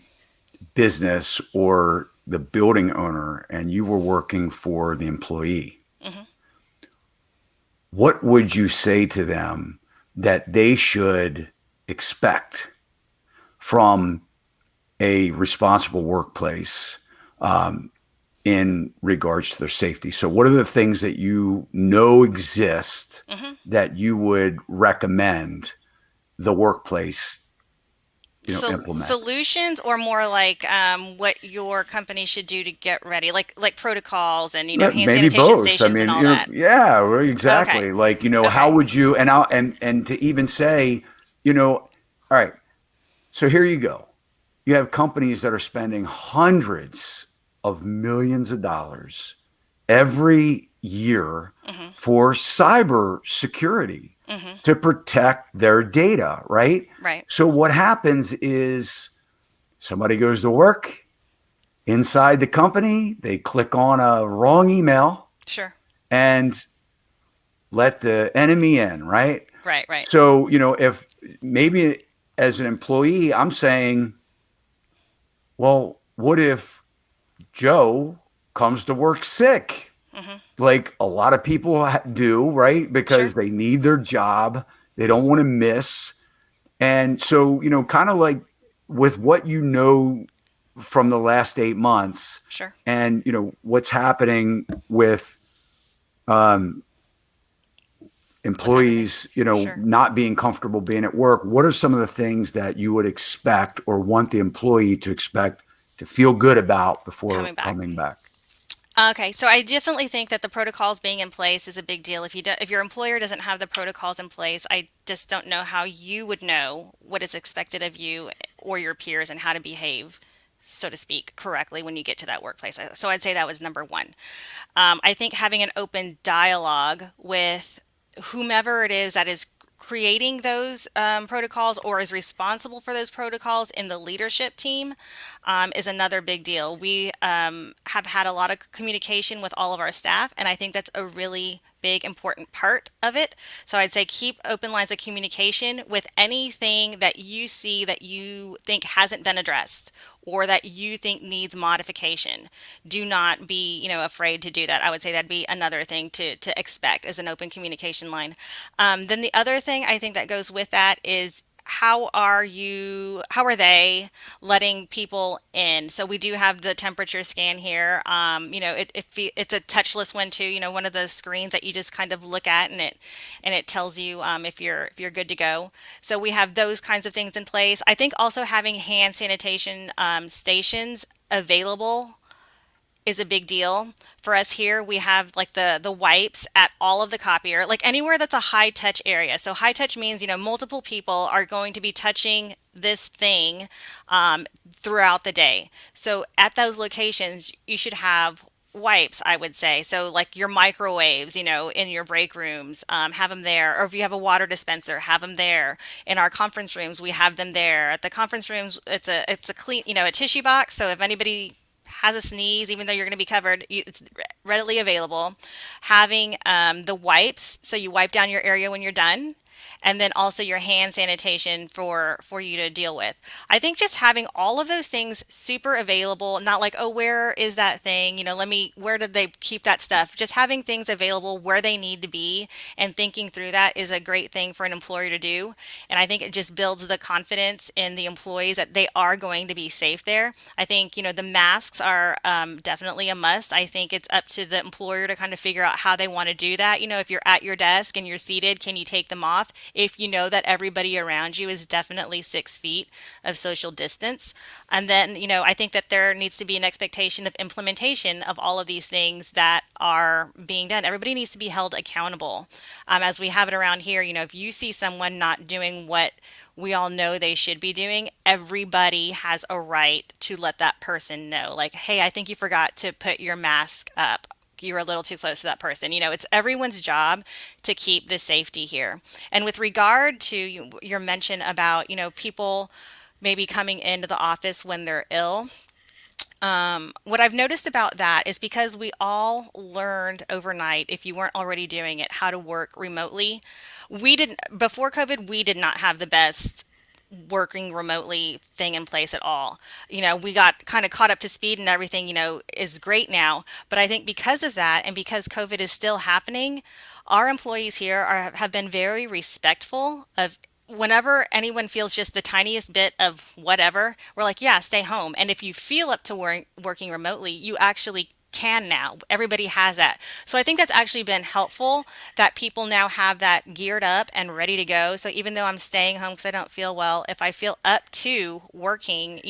business or the building owner, and you were working for the employee, Hmm. what would you say to them that they should expect from a responsible workplace in regards to their safety? So what are the things that you know exist Hmm. that you would recommend the workplace, implement? Solutions, or more like what your company should do to get ready, like protocols and hand Maybe sanitation both. I stations and mean, all that. yeah, well, Okay. exactly. Like, how Okay. would you, and to even say, all right, so here you go. You have companies that are spending hundreds of millions of dollars every year Hmm. for cyber security Hmm. to protect their data, right? Right. So what happens is somebody goes to work inside the company, they click on a wrong email Sure. and let the enemy in, right? Right. Right. So, if maybe as an employee, I'm saying, well, what if Joe comes to work sick? Hmm. Like a lot of people do, right? Because Sure. they need their job, they don't want to miss. And so, kind of like with what from the last 8 months Sure. and, what's happening with um, What's happening? employees, Sure. not being comfortable being at work, what are some of the things that you would expect or want the employee to expect to feel good about before Coming back. coming back? Okay, so I definitely think that the protocols being in place is a big deal. If your employer doesn't have the protocols in place, I just don't know how you would know what is expected of you or your peers and how to behave, so to speak, correctly when you get to that workplace. So I'd say that was number one. I think having an open dialogue with whomever it is that is creating those protocols or is responsible for those protocols in the leadership team is another big deal. We have had a lot of communication with all of our staff, and I think that's a really big important part of it. So I'd say keep open lines of communication with anything that you see that you think hasn't been addressed or that you think needs modification. Do not be, afraid to do that. I would say that'd be another thing to expect as an open communication line. Then the other thing I think that goes with that is how are they letting people in? So we do have the temperature scan here. It's a touchless one too, one of the screens that you just kind of look at, and it tells you if you're good to go. So we have those kinds of things in place. I think also having hand sanitation stations available is a big deal for us here. We have like the wipes at all of the copier, like anywhere that's a high touch area. So high touch means, multiple people are going to be touching this thing throughout the day. So at those locations, you should have wipes, I would say. So like your microwaves, in your break rooms, have them there. Or if you have a water dispenser, have them there. In our conference rooms, we have them there. At the conference rooms, it's a clean, a tissue box. So if anybody has a sneeze, even though you're going to be covered, it's readily available. Having the wipes, so you wipe down your area when you're done, and then also your hand sanitation for you to deal with. I think just having all of those things super available, not like, oh, where is that thing? Where did they keep that stuff? Just having things available where they need to be and thinking through that is a great thing for an employer to do. And I think it just builds the confidence in the employees that they are going to be safe there. I think, the masks are definitely a must. I think it's up to the employer to kind of figure out how they want to do that. If you're at your desk and you're seated, can you take them off? If you know that everybody around you is definitely 6 feet of social distance. And then, I think that there needs to be an expectation of implementation of all of these things that are being done. Everybody needs to be held accountable. As we have it around here, if you see someone not doing what we all know they should be doing, everybody has a right to let that person know. Like, hey, I think you forgot to put your mask up. You're a little too close to that person. It's everyone's job to keep the safety here. And with regard to your mention about, people maybe coming into the office when they're ill, what I've noticed about that is because we all learned overnight, if you weren't already doing it, how to work remotely. Before COVID, we did not have the best working remotely thing in place at all. We got kind of caught up to speed and everything, is great now. But I think because of that and because COVID is still happening, our employees here have been very respectful of whenever anyone feels just the tiniest bit of whatever, we're like, yeah, stay home. And if you feel up to working remotely, you actually can now. Everybody has that. So I think that's actually been helpful that people now have that geared up and ready to go. So even though I'm staying home because I don't feel well, if I feel up to working,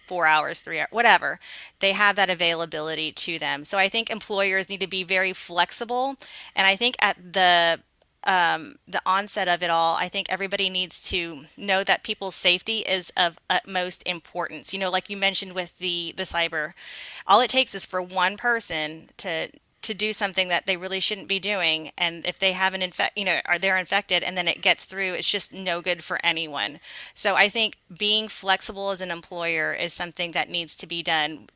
4 hours, 3 hours, whatever, they have that availability to them. So I think employers need to be very flexible. And I think at the onset of it all, I think everybody needs to know that people's safety is of utmost importance. Like you mentioned with the cyber, all it takes is for one person to do something that they really shouldn't be doing, and if they have an are they're infected, and then it gets through, it's just no good for anyone. So I think being flexible as an employer is something that needs to be done.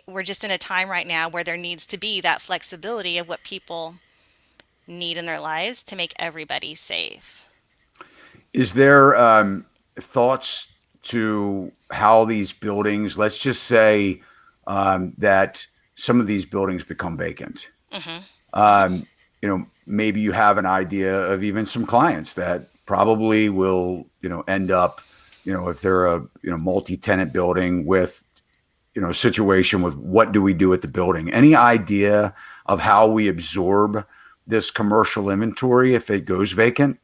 We're just in a time right now where there needs to be that flexibility of what people need in their lives to make everybody safe. Is there thoughts to how these buildings, let's just say that some of these buildings become vacant? Maybe you have an idea of even some clients that probably will, end up, if they're a, multi-tenant building with, a situation with what do we do with the building? Any idea of how we absorb this commercial inventory if it goes vacant?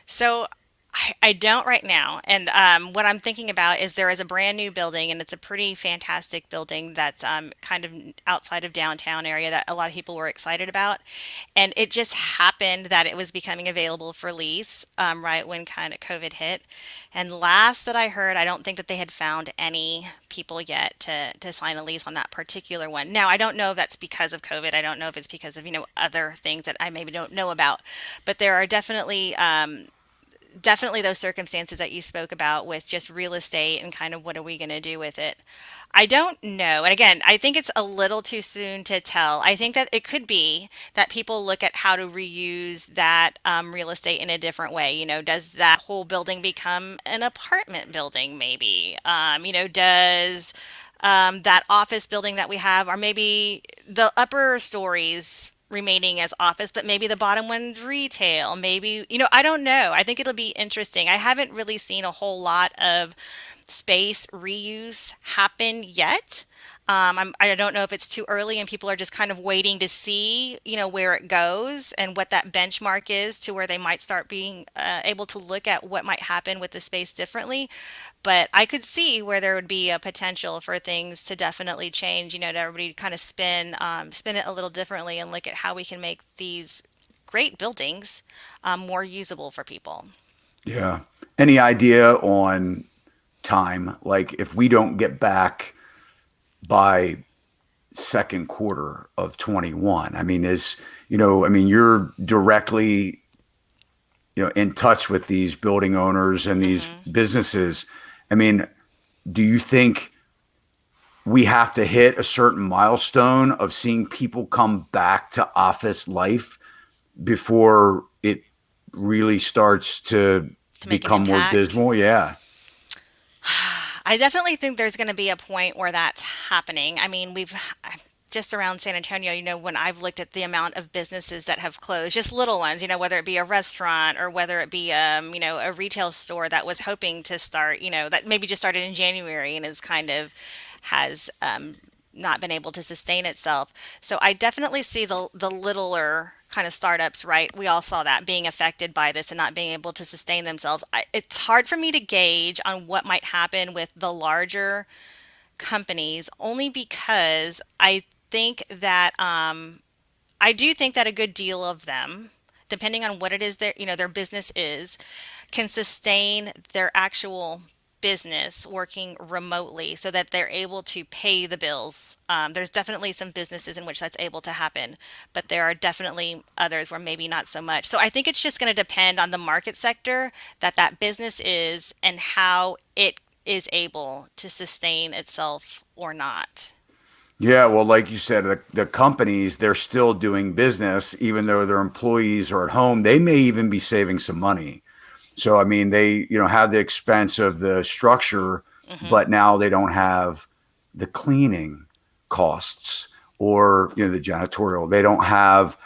So I I don't right now. And what I'm thinking about is there is a brand new building, and it's a pretty fantastic building that's kind of outside of downtown area that a lot of people were excited about. And it just happened that it was becoming available for lease right when kind of COVID hit. And last that I heard, I don't think that they had found any people yet to sign a lease on that particular one. Now, I don't know if that's because of COVID. I don't know if it's because of, other things that I maybe don't know about. But there are definitely those circumstances that you spoke about with just real estate and kind of what are we going to do with it. I don't know. And again, I think it's a little too soon to tell. I think that it could be that people look at how to reuse that real estate in a different way. Does that whole building become an apartment building, maybe? Does that office building that we have, or maybe the upper stories remaining as office, but maybe the bottom one's retail. Maybe, I don't know. I think it'll be interesting. I haven't really seen a whole lot of space reuse happen yet. I don't know if it's too early and people are just kind of waiting to see, where it goes and what that benchmark is to where they might start being able to look at what might happen with the space differently. But I could see where there would be a potential for things to definitely change, to everybody kind of spin it a little differently and look at how we can make these great buildings more usable for people. Yeah. Any idea on time? Like if we don't get back by second quarter of 21, I mean, you're directly, in touch with these building owners and these businesses. I mean, do you think we have to hit a certain milestone of seeing people come back to office life before it really starts to become more dismal? Yeah. I definitely think there's going to be a point where that's happening. I mean, we've just around San Antonio, when I've looked at the amount of businesses that have closed, just little ones, whether it be a restaurant or whether it be, a retail store that was hoping to start, that maybe just started in January and is kind of has not been able to sustain itself. So I definitely see the littler kind of startups, right? We all saw that being affected by this and not being able to sustain themselves. It's hard for me to gauge on what might happen with the larger companies, only because I think that I do think that a good deal of them, depending on what it is their business is, can sustain their actual business working remotely so that they're able to pay the bills. There's definitely some businesses in which that's able to happen, but there are definitely others where maybe not so much. So I think it's just going to depend on the market sector that business is and how it is able to sustain itself or not. Yeah, well, like you said, the companies, they're still doing business, even though their employees are at home. They may even be saving some money. So, I mean, they, have the expense of the structure, but now they don't have the cleaning costs or, the janitorial. They don't have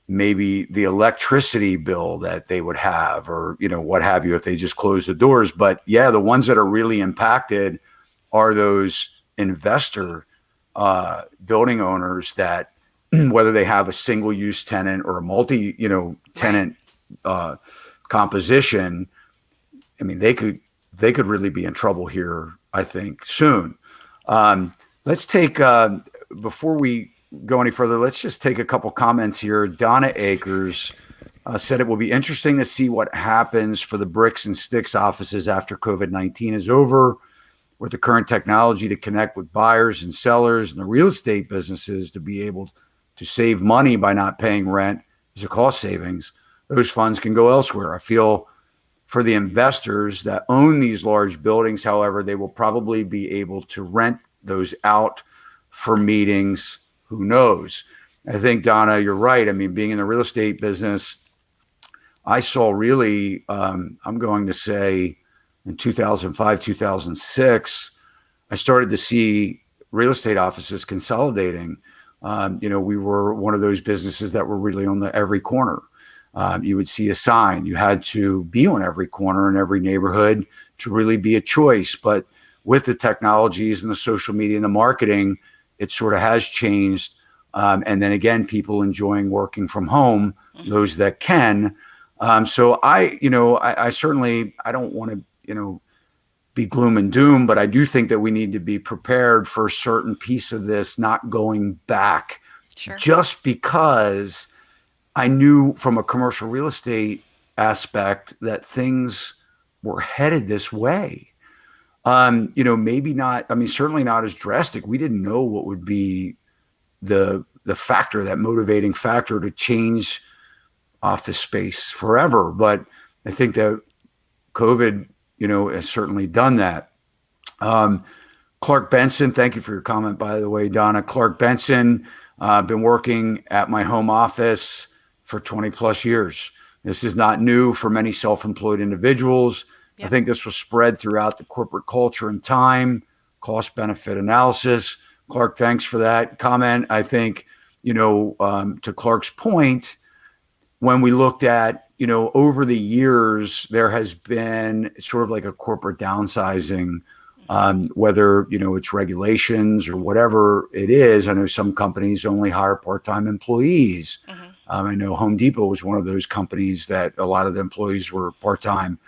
maybe the electricity bill that they would have or, what have you if they just close the doors. But yeah, the ones that are really impacted are those investor building owners that whether they have a single use tenant or a multi, tenant composition, I mean, they could really be in trouble here, I think, soon. Let's take, before we go any further, let's just take a couple comments here. Donna Akers said it will be interesting to see what happens for the bricks and sticks offices after COVID-19 is over, with the current technology to connect with buyers and sellers and the real estate businesses to be able to save money by not paying rent as a cost savings. Those funds can go elsewhere. I feel for the investors that own these large buildings, however, they will probably be able to rent those out for meetings. Who knows? I think, Donna, you're right. I mean, being in the real estate business, I saw really, I'm going to say in 2005, 2006, I started to see real estate offices consolidating. We were one of those businesses that were really on every corner. You would see a sign. You had to be on every corner in every neighborhood to really be a choice. But with the technologies and the social media and the marketing, it sort of has changed. And then again, people enjoying working from home, those that can. So I certainly, I don't want to, be gloom and doom, but I do think that we need to be prepared for a certain piece of this not going back Sure. just because I knew from a commercial real estate aspect that things were headed this way. Maybe not, I mean, certainly not as drastic. We didn't know what would be the factor, that motivating factor to change office space forever. But I think that COVID, has certainly done that. Um, Clark Benson, thank you for your comment, by the way, Donna. Clark Benson, been working at my home office for 20 plus years. This is not new for many self-employed individuals. I Yep. think this was spread throughout the corporate culture and time, cost benefit analysis. Clark, thanks for that comment. I think, to Clark's point, when we looked at, over the years, there has been sort of like a corporate downsizing, whether, it's regulations or whatever it is. I know some companies only hire part-time employees. Hmm. I know Home Depot was one of those companies that a lot of the employees were part-time.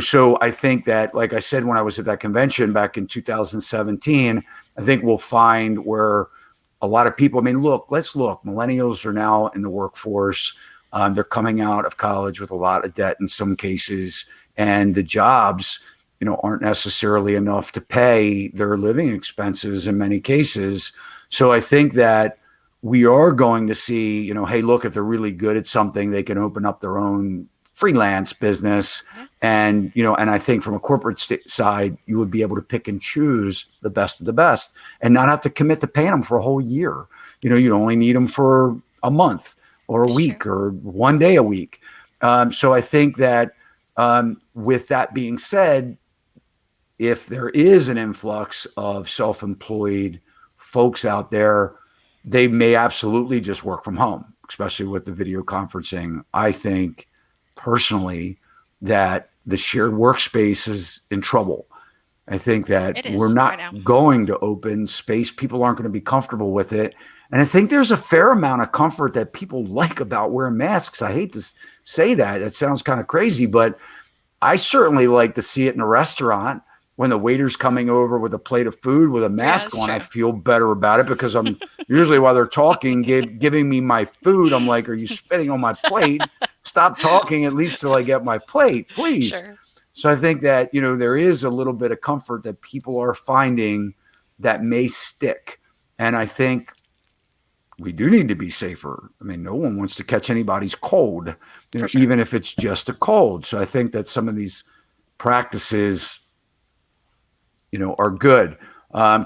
So I think that, like I said, when I was at that convention back in 2017, I think we'll find where a lot of people, I mean, let's look, millennials are now in the workforce. They're coming out of college with a lot of debt in some cases, and the jobs, aren't necessarily enough to pay their living expenses in many cases. So I think that we are going to see, hey, look, if they're really good at something, they can open up their own freelance business. Yeah. And I think from a corporate side, you would be able to pick and choose the best of the best and not have to commit to paying them for a whole year. You only need them for a month or a That's true. week or one day a week. So I think that, with that being said, if there is an influx of self-employed folks out there, they may absolutely just work from home, especially with the video conferencing. I think personally that the shared workspace is in trouble. I think that It we're is right not now. going to open space. People aren't going to be comfortable with it. And I think there's a fair amount of comfort that people like about wearing masks. I hate to say that. It sounds kind of crazy, but I certainly like to see it in a restaurant when the waiter's coming over with a plate of food with a Yeah, mask that's on. I true. feel better about it because I'm usually, while they're talking, giving me my food. I'm like, are you spitting on my plate? Stop talking at least till I get my plate, please. Sure. So I think that, there is a little bit of comfort that people are finding that may stick. And I think we do need to be safer. I mean, no one wants to catch anybody's cold, For sure. even if it's just a cold. So I think that some of these practices, are good.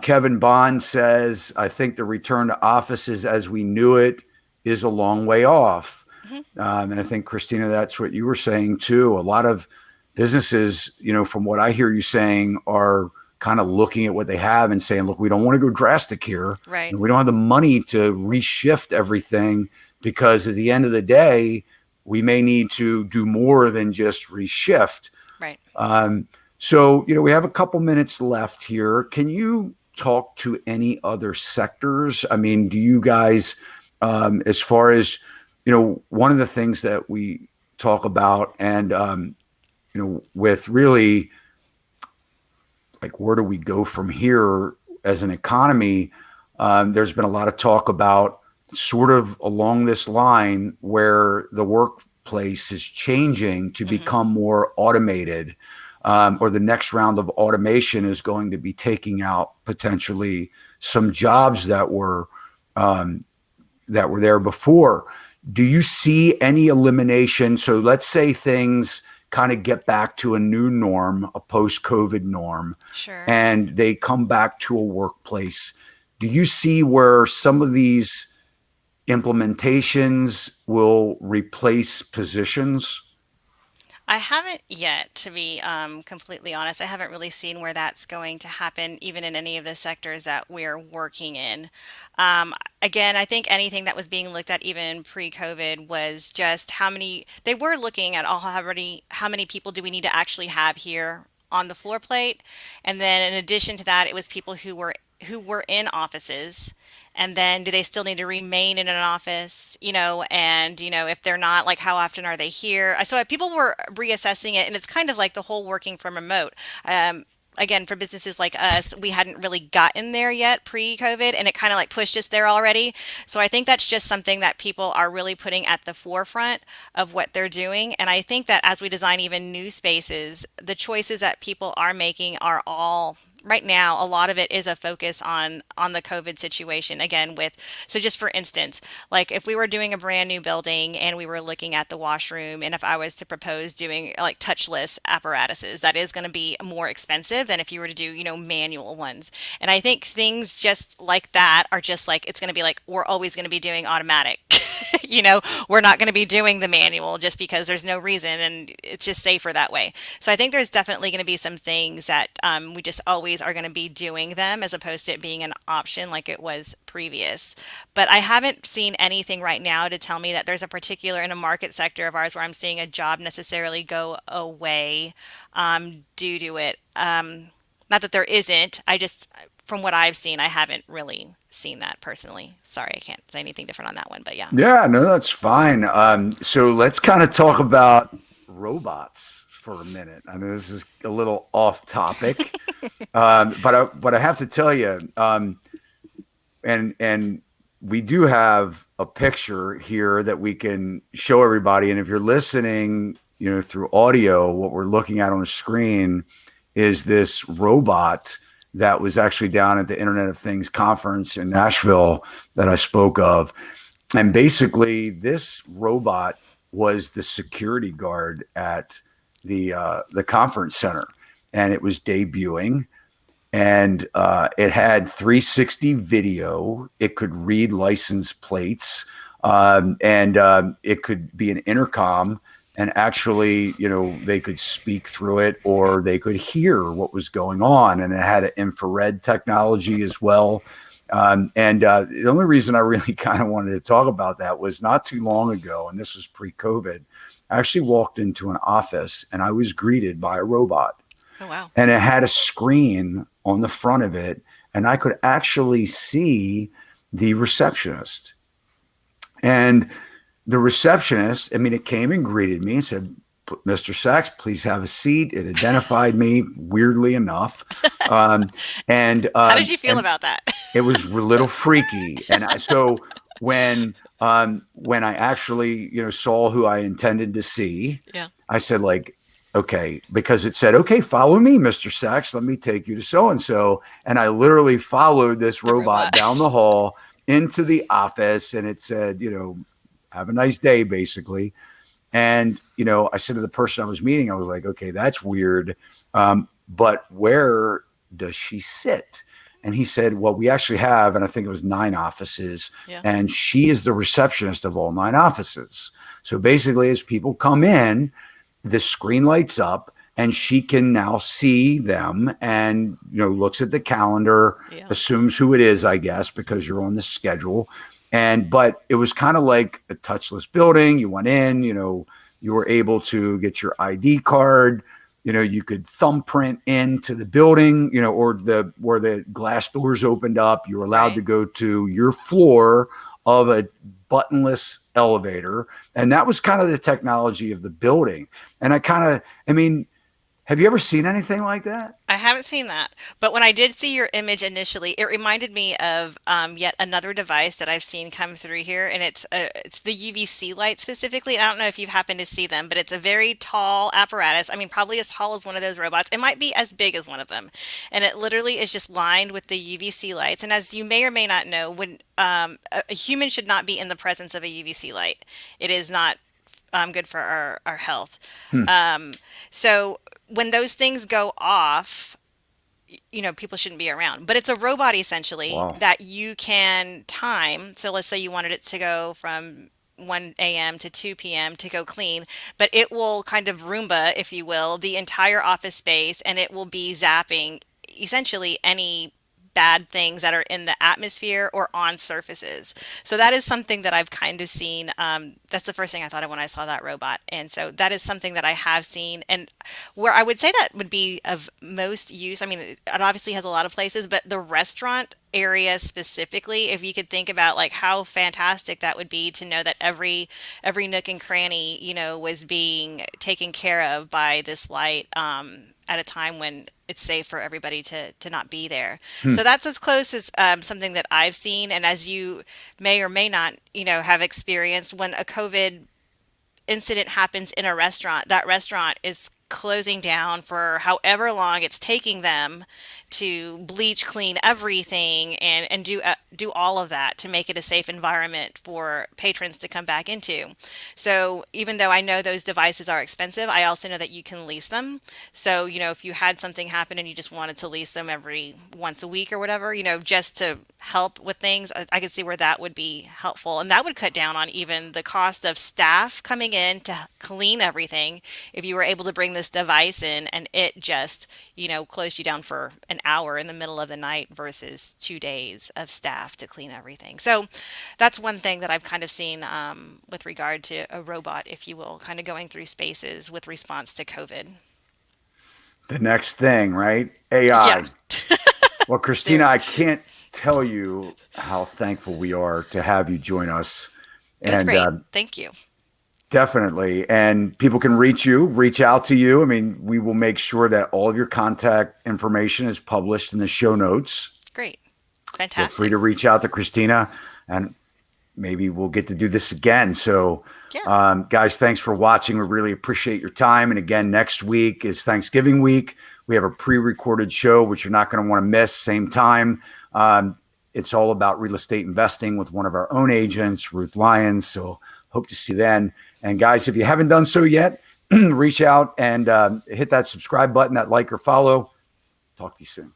Kevin Bond says, I think the return to offices as we knew it is a long way off. Hmm. And I think, Christina, that's what you were saying too. A lot of businesses, from what I hear you saying, are kind of looking at what they have and saying, look, we don't want to go drastic here. Right. And we don't have the money to reshift everything because at the end of the day, we may need to do more than just reshift. Right. So, we have a couple minutes left here. Can you talk to any other sectors? I mean, do you guys, as far as, one of the things that we talk about and, with really like, where do we go from here as an economy? There's been a lot of talk about sort of along this line where the workplace is changing to Hmm. become more automated. Or the next round of automation is going to be taking out potentially some jobs that were there before. Do you see any elimination? So let's say things kind of get back to a new norm, a post-COVID norm, Sure. and they come back to a workplace. Do you see where some of these implementations will replace positions? I haven't yet, to be completely honest. I haven't really seen where that's going to happen, even in any of the sectors that we're working in. Again, I think anything that was being looked at even pre-COVID was just how many, they were looking at how many people do we need to actually have here on the floor plate. And then in addition to that, it was people who were who were in offices, and then do they still need to remain in an office, and if they're not, like, how often are they here? So people were reassessing it, and it's kind of like the whole working from remote. um, Again, for businesses like us, we hadn't really gotten there yet pre-COVID, and it kind of like pushed us there already. So I think that's just something that people are really putting at the forefront of what they're doing. And I think that as we design even new spaces, the choices that people are making are all right now, a lot of it is a focus on the COVID situation. Again, with, so just for instance, like if we were doing a brand new building and we were looking at the washroom, and if I was to propose doing like touchless apparatuses, that is going to be more expensive than if you were to do, manual ones. And I think things just like that are just like, it's going to be like, we're always going to be doing automatic. you know, we're not going to be doing the manual just because there's no reason, and it's just safer that way. So I think there's definitely going to be some things that we just always are going to be doing them, as opposed to it being an option like it was previous. But I haven't seen anything right now to tell me that there's a particular in a market sector of ours where I'm seeing a job necessarily go away due to it. Not that there isn't. I just, from what I've seen, I haven't really seen that personally. Sorry, I can't say anything different on that one, but yeah. Yeah, no, that's fine. So let's kind of talk about robots for a minute. I know this is a little off topic, but I have to tell you, and we do have a picture here that we can show everybody. And if you're listening, through audio, what we're looking at on the screen is this robot that was actually down at the Internet of Things conference in Nashville that I spoke of. And basically, this robot was the security guard at the conference center, and it was debuting. And it had 360 video. It could read license plates, and it could be an intercom. And actually, they could speak through it, or they could hear what was going on. And it had an infrared technology as well. The only reason I really kind of wanted to talk about that was not too long ago, and this was pre-COVID. I actually walked into an office and I was greeted by a robot. Oh, wow. And it had a screen on the front of it, and I could actually see the receptionist. And the receptionist, it came and greeted me and said, "Mr. Sachs, please have a seat." It identified me, weirdly enough. How did you feel about that? It was a little freaky. So when I actually, saw who I intended to see, Yeah. I said, like, okay, because it said, "Okay, follow me, Mr. Sachs. Let me take you to so-and-so." And I literally followed this robot down the hall into the office, and it said, "Have a nice day," basically. And, I said to the person I was meeting, I was like, okay, that's weird. But where does she sit? And he said, well, we actually have, and I think it was 9 offices, Yeah. and she is the receptionist of all 9 offices. So basically, as people come in, the screen lights up, and she can now see them and, looks at the calendar, Yeah. assumes who it is, I guess, because you're on the schedule. But it was kind of like a touchless building. You went in, you were able to get your ID card. You could thumbprint into the building, or where the glass doors opened up. You were allowed to go to your floor of a buttonless elevator. And that was kind of the technology of the building. And have you ever seen anything like that? I haven't seen that, but when I did see your image initially, it reminded me of yet another device that I've seen come through here, and it's the UVC light specifically. And I don't know if you've happened to see them, but it's a very tall apparatus. Probably as tall as one of those robots. It might be as big as one of them, and it literally is just lined with the UVC lights. And as you may or may not know, when a human should not be in the presence of a UVC light, it is not good for our health. So when those things go off, people shouldn't be around. But it's a robot essentially. Wow. That you can time. So let's say you wanted it to go from 1 a.m. to 2 p.m. to go clean, but it will kind of Roomba, if you will, the entire office space, and it will be zapping essentially any bad things that are in the atmosphere or on surfaces. So that is something that I've kind of seen. That's the first thing I thought of when I saw that robot. And so that is something that I have seen. And where I would say that would be of most use, I mean, it obviously has a lot of places, but the restaurant area specifically, if you could think about like how fantastic that would be to know that every nook and cranny, was being taken care of by this light, at a time when it's safe for everybody to not be there. Hmm. So that's as close as something that I've seen. And as you may or may not, have experienced, when a COVID incident happens in a restaurant, that restaurant is closing down for however long it's taking them to bleach, clean everything, and do all of that to make it a safe environment for patrons to come back into. So even though I know those devices are expensive, I also know that you can lease them. So if you had something happen and you just wanted to lease them every once a week or whatever, just to help with things, I could see where that would be helpful, and that would cut down on even the cost of staff coming in to clean everything if you were able to bring this device in and it just closed you down for an hour in the middle of the night versus 2 days of staff to clean everything. So that's one thing that I've kind of seen, with regard to a robot, if you will, kind of going through spaces with response to COVID. The next thing, right? Yeah. AI. Well, Christina, I can't tell you how thankful we are to have you join us. It was And great. Thank you. definitely. And people can reach out to you. I mean, we will make sure that all of your contact information is published in the show notes. Great. Feel Fantastic. free to reach out to Christina, and maybe we'll get to do this again. So, Yeah. guys, thanks for watching. We really appreciate your time. And again, next week is Thanksgiving week. We have a pre-recorded show, which you're not going to want to miss. Same time. It's all about real estate investing with one of our own agents, Ruth Lyons. So hope to see you then. And guys, if you haven't done so yet, reach out and hit that subscribe button, that like or follow. Talk to you soon.